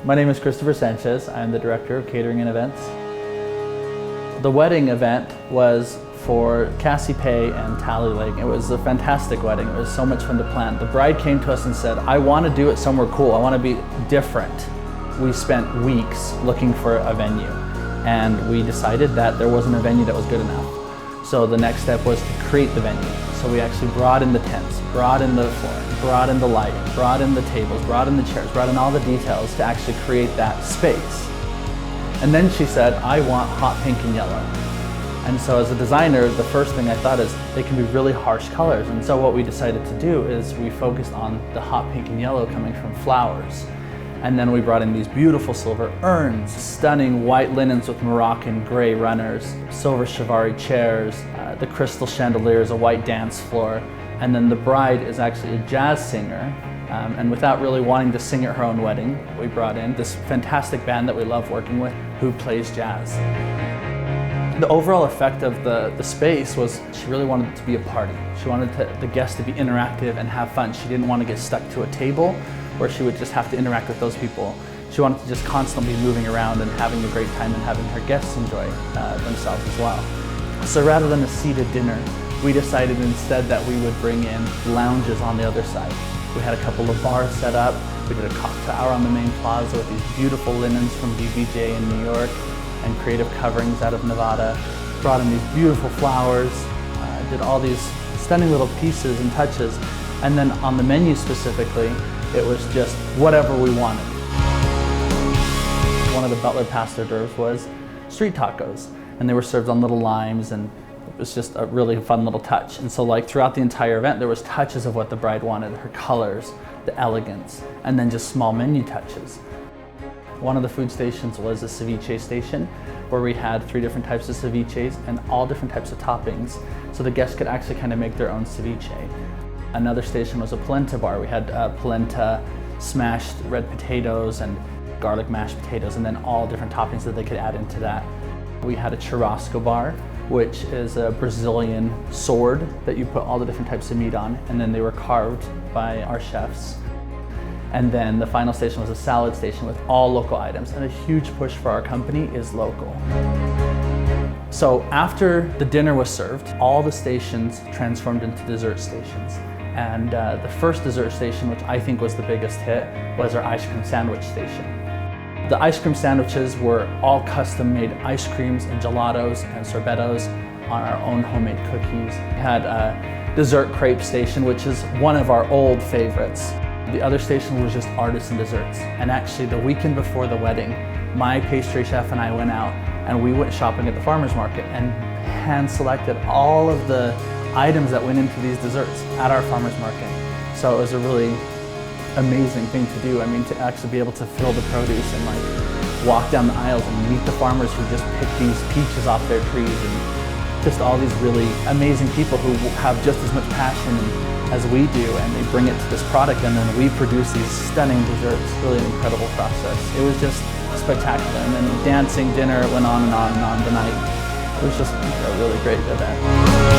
My name is Christopher Sanchez. I'm the Director of Catering and Events. The wedding event was for Cassie Pay and Tally Lake. It was a fantastic wedding. It was so much fun to plan. The bride came to us and said, I want to do it somewhere cool. I want to be different. We spent weeks looking for a venue, and we decided that there wasn't a venue that was good enough. So the next step was to create the venue. So we actually brought in the tents, brought in the flooring, brought in the lighting, brought in the tables, brought in the chairs, brought in all the details to actually create that space. And then she said, I want hot pink and yellow. And so as a designer, the first thing I thought is they can be really harsh colors. And so what we decided to do is we focused on the hot pink and yellow coming from flowers. And then we brought in these beautiful silver urns, stunning white linens with Moroccan gray runners, silver Chiavari chairs, the crystal chandeliers, a white dance floor. And then the bride is actually a jazz singer. And without really wanting to sing at her own wedding, we brought in this fantastic band that we love working with who plays jazz. The overall effect of the space was she really wanted it to be a party. She wanted the guests to be interactive and have fun. She didn't want to get stuck to a table where she would just have to interact with those people. She wanted to just constantly be moving around and having a great time and having her guests enjoy themselves as well. So rather than a seated dinner, we decided instead that we would bring in lounges on the other side. We had a couple of bars set up. We did a cocktail hour on the main plaza with these beautiful linens from BBJ in New York and creative coverings out of Nevada. Brought in these beautiful flowers, did all these stunning little pieces and touches. And then on the menu specifically, it was just whatever we wanted. One of the Butler Pass hors d'oeuvres was street tacos, and they were served on little limes, and it was just a really fun little touch. And so like throughout the entire event, there was touches of what the bride wanted, her colors, the elegance, and then just small menu touches. One of the food stations was a ceviche station where we had 3 different types of ceviches and all different types of toppings, so the guests could actually kind of make their own ceviche. Another station was a polenta bar. We had polenta, smashed red potatoes, and garlic mashed potatoes, and then all different toppings that they could add into that. We had a churrasco bar, which is a Brazilian sword that you put all the different types of meat on, and then they were carved by our chefs. And then the final station was a salad station with all local items, and a huge push for our company is local. So after the dinner was served, all the stations transformed into dessert stations. And the first dessert station, which I think was the biggest hit, was our ice cream sandwich station. The ice cream sandwiches were all custom-made ice creams and gelatos and sorbettos on our own homemade cookies. We had a dessert crepe station, which is one of our old favorites. The other station was just artisan desserts. And actually the weekend before the wedding, my pastry chef and I went out and we went shopping at the farmer's market and hand-selected all of the items that went into these desserts at our farmer's market. So it was a really amazing thing to do. I mean, to actually be able to feel the produce and like walk down the aisles and meet the farmers who just pick these peaches off their trees, and just all these really amazing people who have just as much passion as we do, and they bring it to this product, and then we produce these stunning desserts. Really an incredible process. It was just spectacular. And then dancing, dinner, went on and on and on the night. It was just a really great event.